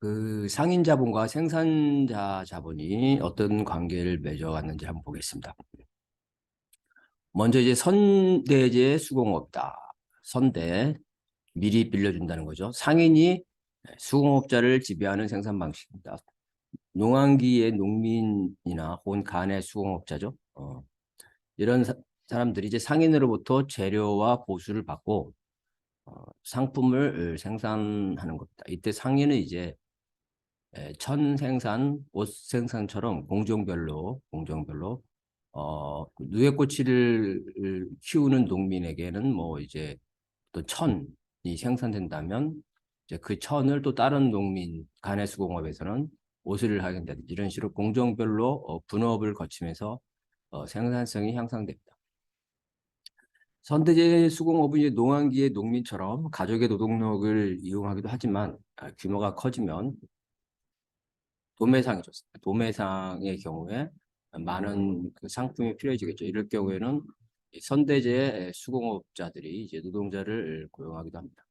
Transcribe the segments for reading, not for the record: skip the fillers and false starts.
그 상인 자본과 생산자 자본이 어떤 관계를 맺어왔는지 한번 보겠습니다. 먼저 이제 선대제 수공업이다. 선대, 미리 빌려준다는 거죠. 상인이 수공업자를 지배하는 생산 방식입니다. 농한기의 농민이나 혹은 간의 수공업자죠. 이런 사람들이 이제 상인으로부터 재료와 보수를 받고 상품을 생산하는 겁니다. 이때 상인은 이제 천 생산, 옷 생산처럼 공종별로 누에꼬치를 키우는 농민에게는 뭐 이제 또 천이 생산된다면 이제 그 천을 또 다른 농민 가내수공업에서는 옷을 하게 된다든지 이런 식으로 공종별로 분업을 거치면서 생산성이 향상됩니다. 선대제 수공업은 이제 농한기의 농민처럼 가족의 노동력을 이용하기도 하지만 규모가 커지면 도매상이죠. 도매상의 경우에 많은 그 상품이 필요해지겠죠. 이럴 경우에는 선대제 수공업자들이 이제 노동자를 고용하기도 합니다.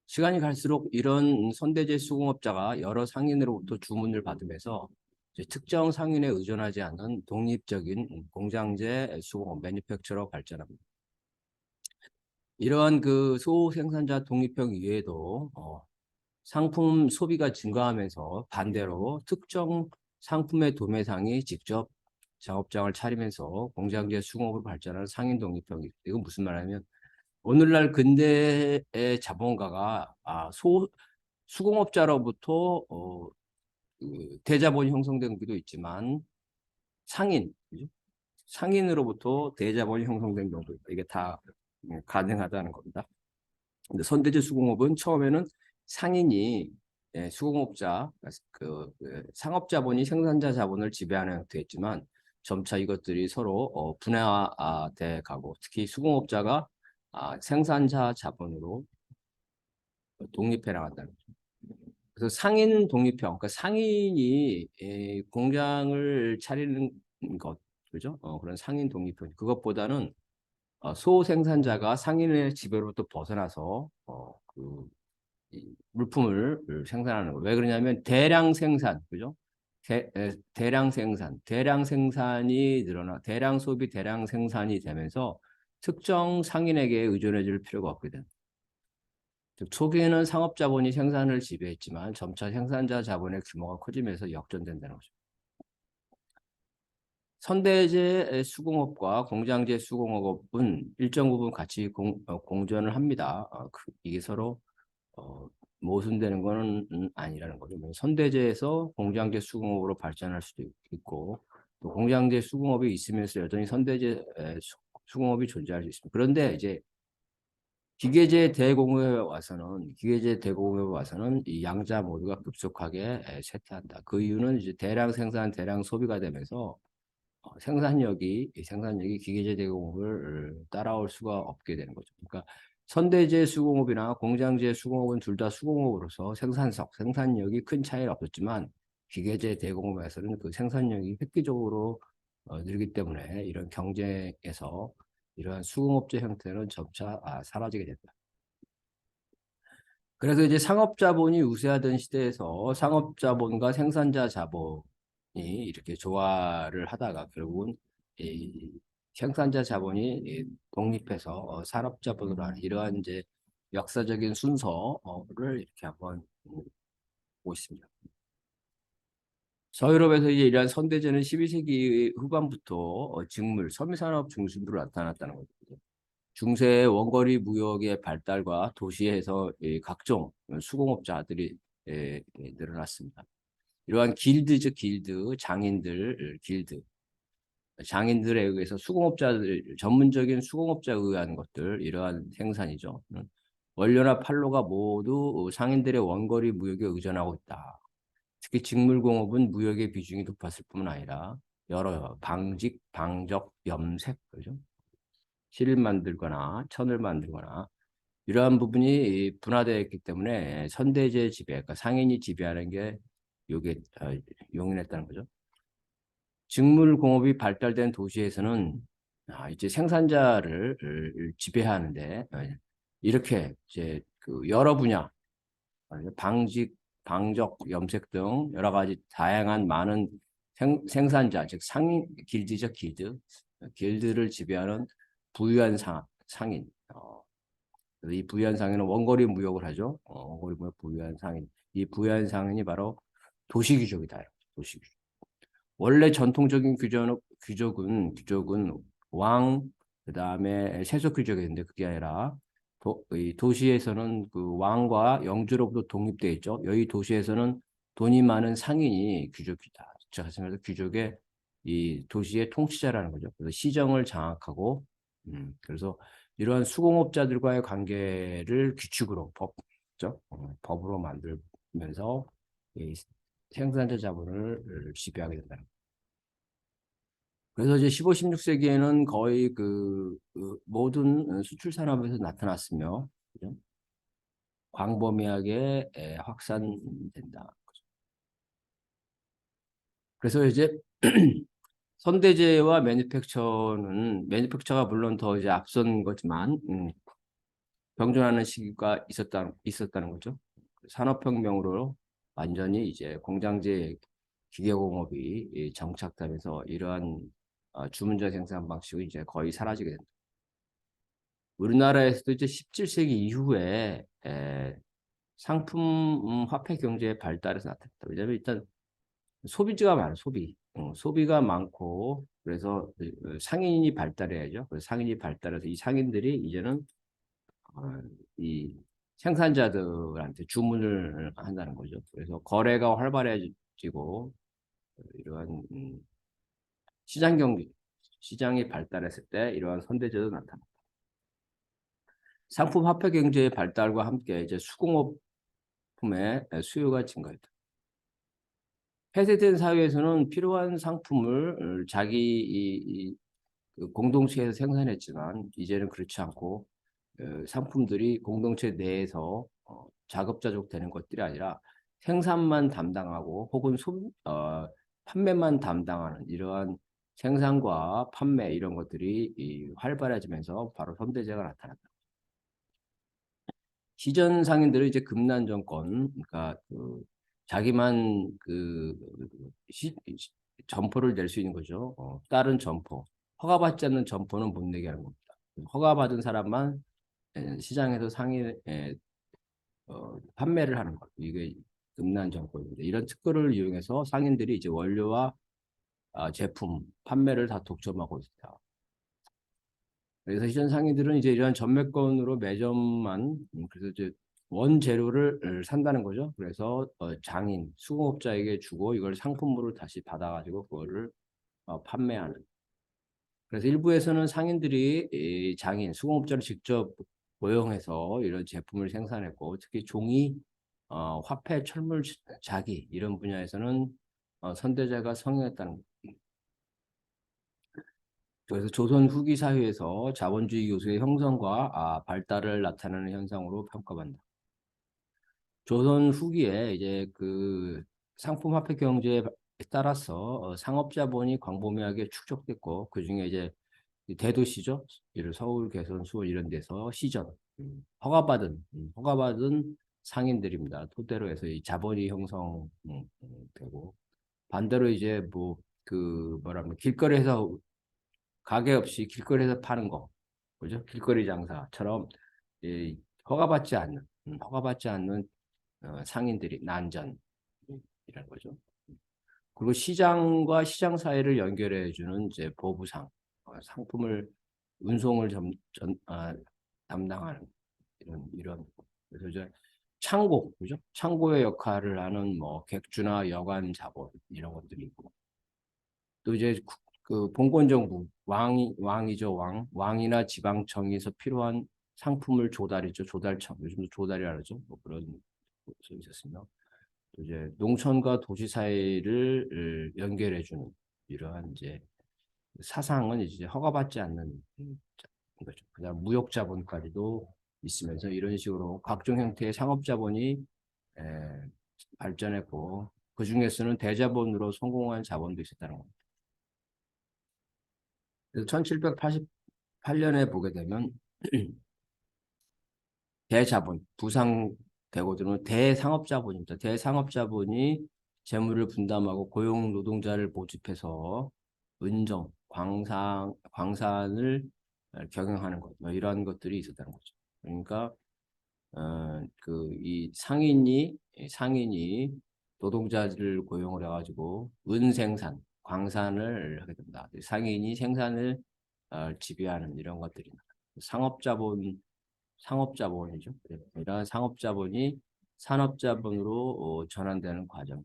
시간이 갈수록 이런 선대제 수공업자가 여러 상인으로부터 주문을 받으면서 이제 특정 상인에 의존하지 않는 독립적인 공장제 수공업 매니팩처러 발전합니다. 이러한 그 소생산자 독립형 이외에도 상품 소비가 증가하면서 반대로 특정 상품의 도매상이 직접 작업장을 차리면서 공장제 수공업을 발전하는 상인 독립형이 이건 무슨 말이냐면 오늘날 근대의 자본가가 수공업자로부터 그 대자본이 형성된 것도 있지만 그죠? 상인으로부터 대자본이 형성된 경우도 있다. 이게 다 가능하다는 겁니다. 근데 선대제 수공업은 처음에는 상인이 수공업자, 그 상업자본이 생산자 자본을 지배하는 형태였지만 점차 이것들이 서로 분해돼 가고 특히 수공업자가 생산자 자본으로 독립해 나간다는 거죠. 그래서 상인 독립형, 그러니까 상인이 공장을 차리는 것, 그죠? 그런 상인 독립형, 그것보다는 소생산자가 상인의 지배로부터 벗어나서 물품을 생산하는 거예요. 왜 그러냐면 대량 생산, 그죠? 대량 생산이 늘어나 대량 소비, 대량 생산이 되면서 특정 상인에게 의존해 줄 필요가 없게 됩니다. 즉 초기에는 상업자본이 생산을 지배했지만 점차 생산자 자본의 규모가 커지면서 역전된다는 거죠. 선대제 수공업과 공장제 수공업은 일정 부분 같이 공존을 합니다. 이게 서로 모순되는 것은 아니라는 거죠. 선대제에서 공장제 수공업으로 발전할 수도 있고 또 공장제 수공업이 있으면서 여전히 선대제 수공업이 존재할 수 있습니다. 그런데 이제 기계제 대공업에 와서는 이 양자 모두가 급속하게 쇠퇴한다. 그 이유는 이제 대량 생산, 대량 소비가 되면서 생산력이 기계제 대공업을 따라올 수가 없게 되는 거죠. 그러니까 선대제 수공업이나 공장제 수공업은 둘 다 수공업으로서 생산력이 큰 차이는 없었지만 기계제 대공업에서는 그 생산력이 획기적으로 늘기 때문에 이런 경쟁에서 이러한 수공업체 형태는 점차 사라지게 된다. 그래서 이제 상업자본이 우세하던 시대에서 상업자본과 생산자 자본이 이렇게 조화를 하다가 결국은 이 생산자 자본이 독립해서 산업자본으로 하는 이러한 이제 역사적인 순서를 이렇게 한번 보고 있습니다. 서유럽에서 이제 이러한 선대제는 12세기 후반부터 섬유산업 중심으로 나타났다는 거죠. 중세 원거리 무역의 발달과 도시에서 각종 수공업자들이 늘어났습니다. 이러한 장인들에 의해서 전문적인 수공업자에 의한 것들, 이러한 생산이죠. 원료나 판로가 모두 상인들의 원거리 무역에 의존하고 있다. 특히 직물공업은 무역의 비중이 높았을 뿐만 아니라 여러 방적, 염색, 그죠? 실을 만들거나 천을 만들거나 이러한 부분이 분화되어 있기 때문에 선대제 지배, 그러니까 상인이 지배하는 게 요게 용인했다는 거죠. 직물 공업이 발달된 도시에서는 이제 생산자를 지배하는데 이렇게 이제 그 여러 분야 방직, 방적, 염색 등 여러 가지 다양한 많은 생산자, 즉 상인, 길드죠, 길드. 길드를 지배하는 부유한 상인. 그래서 이 부유한 상인은 원거리 무역을 하죠. 원거리 무역 부유한 상인. 이 부유한 상인이 바로 도시귀족이다. 도시귀족. 원래 전통적인 귀족은 왕, 그다음에 세속귀족이었는데 그게 아니라 이 도시에서는 그 왕과 영주로부터 독립되어 있죠. 여기 도시에서는 돈이 많은 상인이 귀족이다. 즉, 말해서 귀족의 이 도시의 통치자라는 거죠. 그래서 시정을 장악하고, 그래서 이러한 수공업자들과의 관계를 규칙으로 법으로 만들면서 이 생산자 자본을 지배하게 된다는 거죠. 그래서 이제 15, 16세기에는 거의 그 모든 수출 산업에서 나타났으며, 그죠? 광범위하게 확산된다. 그래서 이제 선대제와 매니팩처가 물론 더 이제 앞선 거지만 병존하는 시기가 있었다는 거죠. 산업혁명으로 완전히 이제 공장제 기계공업이 정착되면서 이러한 주문자 생산 방식이 이제 거의 사라지게 된다. 우리나라에서도 이제 17세기 이후에 상품 화폐 경제의 발달에서 나타났다. 왜냐하면 일단 소비지가 많아, 소비가 많고 그래서 상인이 발달해야죠. 그래서 상인이 발달해서 이 상인들이 이제는 이 생산자들한테 주문을 한다는 거죠. 그래서 거래가 활발해지고 이러한 시장 경기, 시장이 발달했을 때 이러한 선대제도 나타납니다. 상품 화폐 경제의 발달과 함께 이제 수공업품의 수요가 증가했다. 폐쇄된 사회에서는 필요한 상품을 자기 그 공동체에서 생산했지만 이제는 그렇지 않고 상품들이 공동체 내에서 자급자족 되는 것들이 아니라 생산만 담당하고 혹은 판매만 담당하는 이러한 생산과 판매 이런 것들이 활발해지면서 바로 현대제가 나타났다. 시전 상인들은 이제 금난 정권, 그러니까 그 자기만 점포를 낼 수 있는 거죠. 다른 점포, 허가받지 않는 점포는 못 내게 하는 겁니다. 허가받은 사람만 시장에서 판매를 하는 것. 이게 금난 정권인데 이런 특허를 이용해서 상인들이 이제 원료와 제품 판매를 다 독점하고 있다. 그래서 시전 상인들은 이제 이러한 전매권으로 매점만 그래서 이제 원재료를 산다는 거죠. 그래서 장인, 수공업자에게 주고 이걸 상품으로 다시 받아가지고 그거를 판매하는. 그래서 일부에서는 상인들이 이 장인, 수공업자를 직접 고용해서 이런 제품을 생산했고 특히 종이, 화폐, 철물, 자기 이런 분야에서는 선대자가 성행했다는 거죠. 그래서 조선 후기 사회에서 자본주의 교수의 형성과 발달을 나타내는 현상으로 평가받는다. 조선 후기에 이제 그 상품 화폐 경제에 따라서 상업자본이 광범위하게 축적됐고 그중에 이제 대도시죠. 예를 서울, 개선, 수원 이런 데서 시전 허가받은 상인들입니다. 토대로 해서 이 자본이 형성되고 반대로 이제 뭐 그 뭐라면 길거리에서 가게 없이 길거리에서 파는 거, 그죠? 길거리 장사처럼 이 허가받지 않는 상인들이 난전이라는 거죠. 그리고 시장과 시장 사이를 연결해주는 이제 보부상, 상품을 운송을 담당하는 이런 그래서 이제 창고, 그죠? 창고의 역할을 하는 뭐 객주나 여관 자본 이런 것들이 있고 또 이제 그 봉건정부 왕이죠 왕이나 지방청에서 필요한 상품을 조달이죠 조달청 요즘도 조달이라 그러죠 뭐 그런 것이 있었습니다. 또 이제 농촌과 도시 사이를 연결해주는 이러한 이제 사상은 이제 허가받지 않는 거죠. 그다음 무역 자본까지도 있으면서 이런 식으로 각종 형태의 상업 자본이 에, 발전했고 그 중에서는 대자본으로 성공한 자본도 있었다는 겁니다. 그래서 1788년에 보게 되면 대자본, 되고 들면 대상업자본입니다. 대상업자본이 재물을 분담하고 고용 노동자를 모집해서 은정, 광산을 경영하는 것, 뭐 이러한 것들이 있었다는 거죠. 그러니까 이 상인이 노동자들을 고용을 해가지고 은생산, 광산을 하게 됩니다. 상인이 생산을 지배하는 이런 것들이 상업자본이죠. 이러한 상업자본이 산업자본으로 전환되는 과정.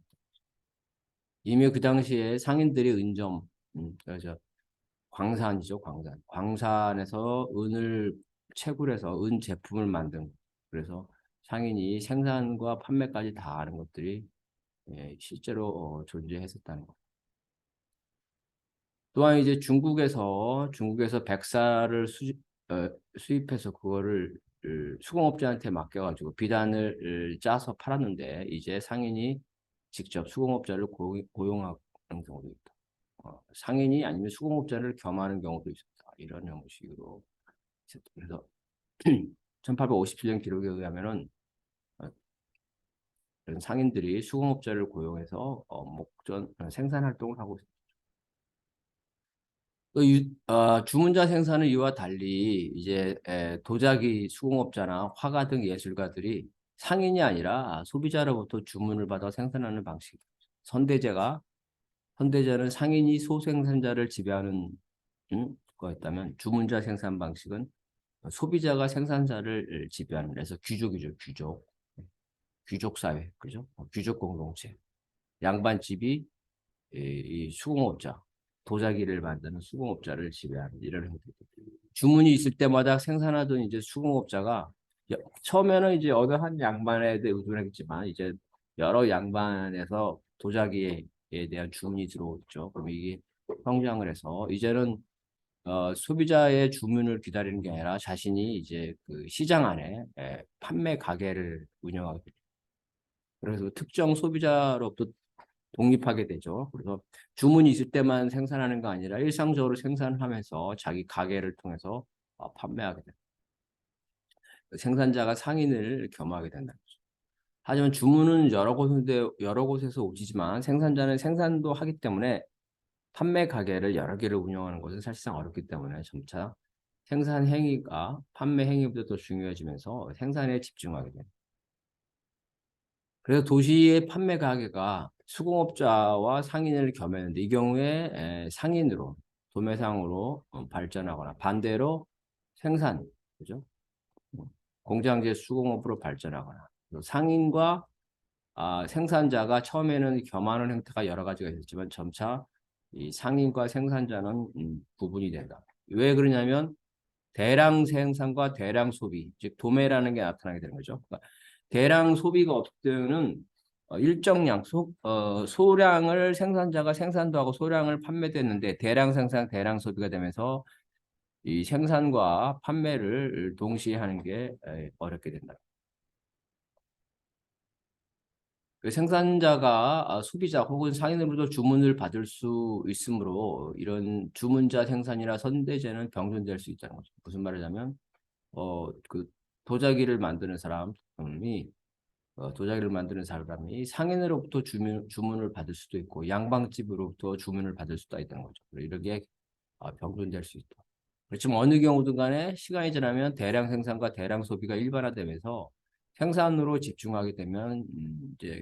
이미 그 당시에 상인들이 그래서 광산이죠, 광산. 광산에서 은을 채굴해서 은 제품을 만든. 그래서 상인이 생산과 판매까지 다 하는 것들이 실제로 존재했었다는 것. 또한 이제 중국에서 백사를 수입해서 그거를 수공업자한테 맡겨가지고 비단을 짜서 팔았는데 이제 상인이 직접 수공업자를 고용하는 경우도 있다. 상인이 아니면 수공업자를 겸하는 경우도 있었다. 이런 형식으로 있었다. 그래서 1857년 기록에 의하면은 이런 상인들이 수공업자를 고용해서 목전 생산 활동을 하고 있습니다. 주문자 생산은 이와 달리 이제 도자기 수공업자나 화가 등 예술가들이 상인이 아니라 소비자로부터 주문을 받아 생산하는 방식. 선대제는 상인이 소생산자를 지배하는 거였다면 주문자 생산 방식은 소비자가 생산자를 지배하는, 그래서 귀족이죠. 귀족 사회, 그죠? 귀족 공동체. 양반집이 이 수공업자, 도자기를 만드는 수공업자를 지배하는 이런 형태. 주문이 있을 때마다 생산하던 이제 수공업자가 처음에는 이제 어느 한 양반에 대해 의존했지만 이제 여러 양반에서 도자기에 대한 주문이 들어오죠. 그럼 이게 성장을 해서 이제는 소비자의 주문을 기다리는 게 아니라 자신이 이제 그 시장 안에 판매 가게를 운영하게 됩니다. 그래서 특정 소비자로부터 독립하게 되죠. 그래서 주문이 있을 때만 생산하는 거 아니라 일상적으로 생산하면서 자기 가게를 통해서 판매하게 됩니다. 생산자가 상인을 겸하게 된다는 거죠. 하지만 주문은 여러 곳에서 오지만 생산자는 생산도 하기 때문에 판매 가게를 여러 개를 운영하는 것은 사실상 어렵기 때문에 점차 생산 행위가 판매 행위보다 더 중요해지면서 생산에 집중하게 됩니다. 그래서 도시의 판매 가게가 수공업자와 상인을 겸했는데 이 경우에 상인으로 도매상으로 발전하거나 반대로 생산, 그죠? 공장제 수공업으로 발전하거나 상인과 생산자가 처음에는 겸하는 형태가 여러 가지가 있었지만 점차 이 상인과 생산자는 구분이 된다. 왜 그러냐면 대량 생산과 대량 소비, 즉 도매라는 게 나타나게 되는 거죠. 그러니까 대량 소비가 없을 때는 일정량, 소량을 생산자가 생산도 하고 소량을 판매도 했는데 대량 생산, 대량 소비가 되면서 이 생산과 판매를 동시에 하는 게 어렵게 된다. 그 생산자가 소비자 혹은 상인으로부터 주문을 받을 수 있으므로 이런 주문자 생산이나 선대제는 병존될 수 있다는 거죠. 무슨 말이냐면 그 도자기를 만드는 사람이 상인으로부터 주문을 받을 수도 있고 양방집으로부터 주문을 받을 수도 있다는 거죠. 이렇게 병존될 수 있다. 그렇지만 어느 경우든 간에 시간이 지나면 대량 생산과 대량 소비가 일반화되면서 생산으로 집중하게 되면 이제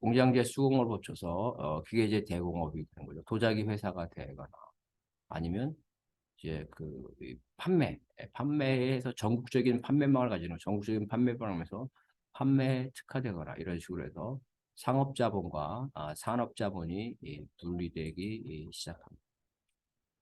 공장제 수공업을 거쳐서 그게 이제 대공업이 되는 거죠. 도자기 회사가 되거나 아니면 이제 판매에서 전국적인 판매망을 가지는 전국적인 판매망을 하면서 판매에 특화되거나 이런 식으로 해서 상업자본과 산업자본이 분리되기 시작합니다.